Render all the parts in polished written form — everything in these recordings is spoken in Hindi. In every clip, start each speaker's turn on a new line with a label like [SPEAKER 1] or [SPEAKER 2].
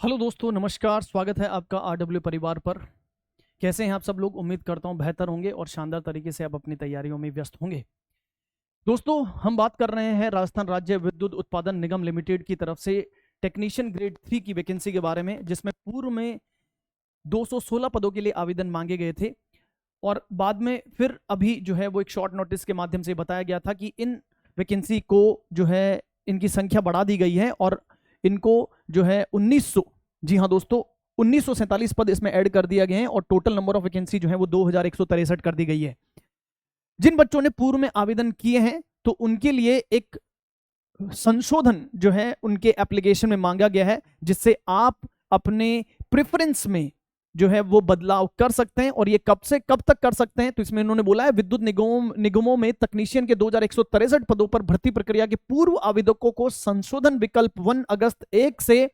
[SPEAKER 1] हेलो दोस्तों, नमस्कार। स्वागत है आपका आरडब्ल्यू परिवार पर। कैसे हैं आप सब लोग? उम्मीद करता हूं बेहतर होंगे और शानदार तरीके से आप अपनी तैयारियों में व्यस्त होंगे। दोस्तों, हम बात कर रहे हैं राजस्थान राज्य विद्युत उत्पादन निगम लिमिटेड की तरफ से टेक्नीशियन ग्रेड 3 की वैकेंसी के बारे में, जिसमें पूर्व में 216 पदों के लिए आवेदन मांगे गए थे और बाद में फिर अभी जो है वो एक शॉर्ट नोटिस के माध्यम से बताया गया था कि इन वैकेंसी को जो है इनकी संख्या बढ़ा दी गई है और इनको जो है 1900, जी हाँ दोस्तों, 1947 पद इसमें ऐड कर दिया गए हैं और टोटल नंबर ऑफ वैकेंसी जो है वो 2163 कर दी गई है। जिन बच्चों ने पूर्व में आवेदन किए हैं तो उनके लिए एक संशोधन जो है उनके एप्लीकेशन में मांगा गया है, जिससे आप अपने प्रेफरेंस में जो है वो बदलाव कर सकते हैं। और ये कब से कब तक कर सकते हैं? तो इसमें इन्होंने बोला है विद्युत निगमों में तकनीशियन के 2163 पदों पर भर्ती प्रक्रिया के पूर्व आवेदकों को संशोधन विकल्प 1 अगस्त 1 से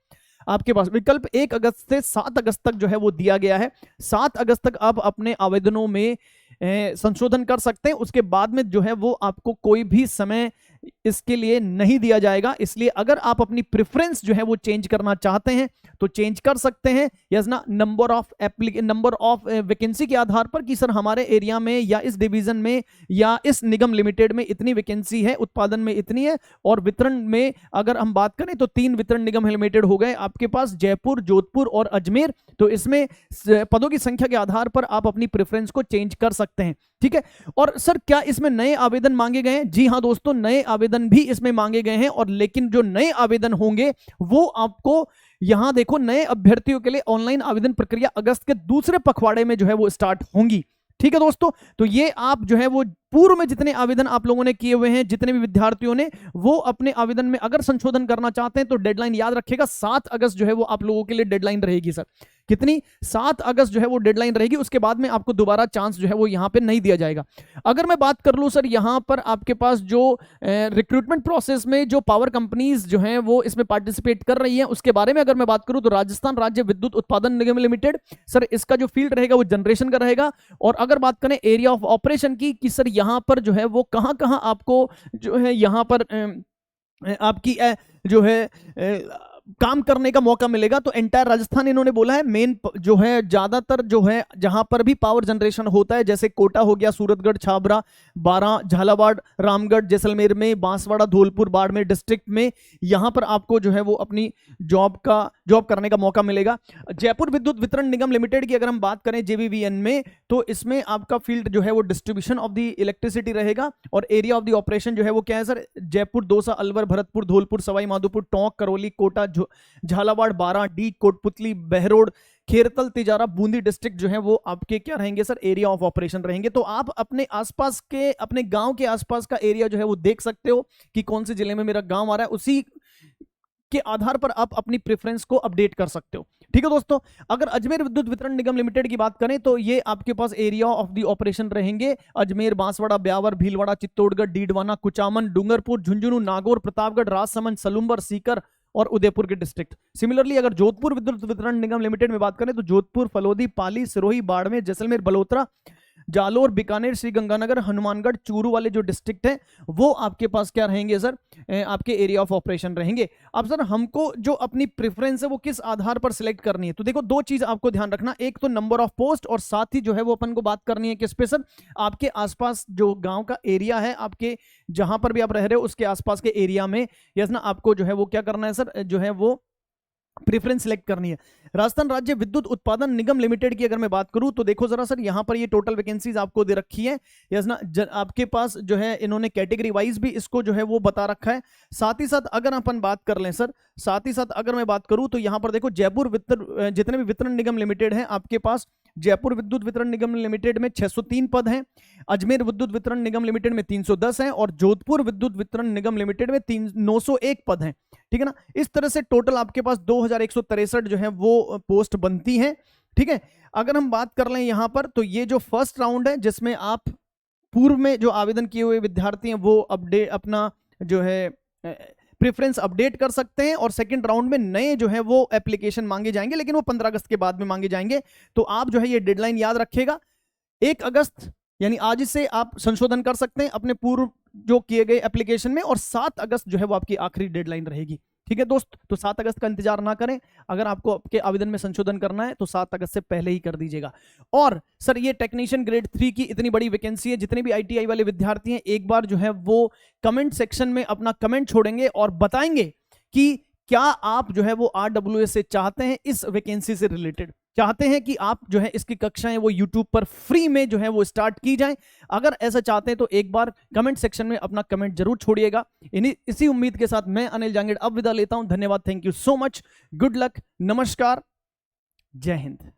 [SPEAKER 1] आपके पास विकल्प 1 अगस्त से 7 अगस्त तक जो है वो दिया गया है। 7 अगस्त तक आप अपने आवेदनों में संशोधन कर सकते हैं। उसके बाद में जो है वो आपको कोई भी समय इसके लिए नहीं दिया जाएगा। इसलिए अगर आप अपनी प्रेफरेंस जो है वो चेंज करना चाहते हैं तो चेंज कर सकते हैं। यस ना, नंबर ऑफ वैकेंसी के आधार पर कि सर हमारे एरिया में या इस डिवीजन में या इस निगम लिमिटेड में इतनी वैकेंसी है, उत्पादन में इतनी है। और वितरण में अगर हम बात करें तो 3 वितरण निगम लिमिटेड हो गए आपके पास, जयपुर, जोधपुर और अजमेर। तो इसमें पदों की संख्या के आधार पर आप अपनी प्रेफरेंस को चेंज कर सकते हैं। ठीक है। और सर क्या इसमें नए आवेदन मांगे गए हैं? जी हाँ दोस्तों, नए आवेदन भी इसमें मांगे गए हैं। और लेकिन जो नए आवेदन होंगे वो आपको यहां देखो, नए अभ्यर्थियों के लिए ऑनलाइन आवेदन प्रक्रिया अगस्त के दूसरे पखवाड़े में जो है वो स्टार्ट होंगी। ठीक है दोस्तों, तो ये आप जो है वो पूर्व में जितने आवेदन आप लोगों ने किए हुए हैं, जितने भी विद्यार्थियों ने, वो अपने आवेदन में अगर संशोधन करना चाहते हैं तो डेडलाइन याद रखेगा, 7 अगस्त जो है वो आप लोगों के लिए डेडलाइन रहेगी। सर कितनी? 7 अगस्त जो है वो डेडलाइन रहेगी। उसके बाद में आपको दोबारा चांस जो है वो यहां पे नहीं दिया जाएगा। अगर मैं बात कर लूं सर, यहां पर आपके पास जो रिक्रूटमेंट प्रोसेस में जो पावर कंपनीज जो हैं वो इसमें पार्टिसिपेट कर रही हैं, उसके बारे में अगर मैं बात करूं तो राजस्थान राज्य विद्युत उत्पादन निगम लिमिटेड, सर इसका जो फील्ड रहेगा वो जनरेशन का रहेगा। और अगर बात करें एरिया ऑफ ऑपरेशन की कि सर यहां पर जो है वो कहां कहां आपको जो है यहां पर आपकी जो है काम करने का मौका मिलेगा, तो एंटायर राजस्थान इन्होंने बोला है। मेन जो है ज्यादातर जो है जहां पर भी पावर जनरेशन होता है, जैसे कोटा हो गया, सूरतगढ़, छाबरा, बारां, झालावाड़, रामगढ़, जैसलमेर में, बांसवाड़ा, धौलपुर, बाड़मेर डिस्ट्रिक्ट में, यहां पर आपको जो है वो अपनी जॉब करने का मौका मिलेगा। जयपुर विद्युत वितरण निगम लिमिटेड की अगर हम बात करें JVVN में, तो इसमें आपका फील्ड जो है वो डिस्ट्रीब्यूशन ऑफ द इलेक्ट्रिसिटी रहेगा। और एरिया ऑफ द ऑपरेशन जो है वो क्या है सर? जयपुर, दौसा, अलवर, भरतपुर, धौलपुर, सवाई माधोपुर, टोंक, करौली, कोटा, झालावाड़, बारां, डी, कोटपुतली, बहरोड, खेरतल, तिजारा, बूंदी डिस्ट्रिक्ट जो है वो आपके क्या रहेंगे सर? एरिया ऑफ ऑपरेशन रहेंगे। तो आप अपने आसपास के, अपने गांव के आसपास का एरिया जो है वो देख सकते हो कि कौन से जिले में मेरा गांव आ रहा है, उसी के आधार पर आप अपनी प्रेफरेंस को अपडेट कर सकते हो। ठीक है दोस्तों, अगर अजमेर विद्युत वितरण निगम लिमिटेड की बात करें तो ये आपके पास एरिया ऑफ द ऑपरेशन रहेंगे अजमेर, बांसवाड़ा, ब्यावर, भीलवाड़ा, चित्तौड़गढ़, डीडवाना, कुचामन, डूंगरपुर, झुंझुनू, नागौर, प्रतापगढ़, राजसमंद, सलुंबर, सीकर और उदयपुर के डिस्ट्रिक्ट। सिमिलरली अगर जोधपुर विद्युत वितरण निगम लिमिटेड में बात करें तो जोधपुर, फलोदी, पाली, सिरोही, बाड़मेर, जैसलमेर, बलोत्रा, जालोर, बीकानेर, श्रीगंगानगर, हनुमानगढ़, चूरू वाले जो डिस्ट्रिक्ट हैं वो आपके पास क्या रहेंगे सर? आपके एरिया ऑफ ऑपरेशन रहेंगे। अब सर हमको जो अपनी प्रेफरेंस है वो किस आधार पर सिलेक्ट करनी है? तो देखो, 2 चीज आपको ध्यान रखना, एक तो नंबर ऑफ पोस्ट और साथ ही जो है वो अपन को बात करनी है किस पे सर? आपके आसपास जो गांव का एरिया है, आपके जहां पर भी आप रह रहे हो उसके आसपास के एरिया में, यस ना, आपको जो है वो क्या करना है सर? जो है वो प्रेफरेंस सिलेक्ट करनी है। राजस्थान राज्य विद्युत उत्पादन निगम लिमिटेड की अगर मैं बात करूं तो देखो जरा सर, यहां पर ये टोटल वैकेंसीज आपको दे रखी है, यस ना। आपके पास जो है इन्होंने कैटेगरी वाइज भी इसको जो है वो बता रखा है। साथ ही साथ अगर अपन बात कर लें सर, साथ ही साथ अगर मैं बात करूं तो यहां पर देखो जयपुर जितने भी वितरण निगम लिमिटेड है आपके पास, जयपुर विद्युत वितरण निगम लिमिटेड में 603 पद हैं, अजमेर विद्युत वितरण निगम लिमिटेड में 310 हैं और जोधपुर विद्युत वितरण निगम लिमिटेड में 901 पद हैं। ठीक है ना। इस तरह से टोटल आपके पास 2163 जो है वो पोस्ट बनती हैं। ठीक है। अगर हम बात कर लें यहां पर, तो ये जो फर्स्ट राउंड है जिसमें आप पूर्व में जो आवेदन किए हुए विद्यार्थी हैं वो अपडेट अपना जो है प्रेफरेंस अपडेट कर सकते हैं। और सेकंड राउंड में नए जो है वो एप्लीकेशन मांगे जाएंगे, लेकिन वो 15 अगस्त के बाद में मांगे जाएंगे। तो आप जो है ये डेडलाइन याद रखेगा, 1 अगस्त यानी आज से आप संशोधन कर सकते हैं अपने पूर्व जो किए गए एप्लीकेशन में, और 7 अगस्त जो है वो आपकी आखिरी डेडलाइन रहेगी। ठीक है दोस्त, तो 7 अगस्त का इंतजार ना करें। अगर आपको आपके आवेदन में संशोधन करना है तो 7 अगस्त से पहले ही कर दीजिएगा। और सर ये टेक्नीशियन ग्रेड 3 की इतनी बड़ी वैकेंसी है, जितने भी आईटीआई वाले विद्यार्थी हैं एक बार जो है वो कमेंट सेक्शन में अपना कमेंट छोड़ेंगे और बताएंगे कि क्या आप जो है वो आरडब्ल्यूएस से चाहते हैं, इस वैकेंसी से रिलेटेड चाहते हैं कि आप जो है इसकी कक्षाएं वो यूट्यूब पर फ्री में जो है वो स्टार्ट की जाएं। अगर ऐसा चाहते हैं तो एक बार कमेंट सेक्शन में अपना कमेंट जरूर छोड़िएगा। इसी उम्मीद के साथ मैं अनिल जांगीड़ अब विदा लेता हूं। धन्यवाद, thank you so much, good luck, नमस्कार, जय हिंद।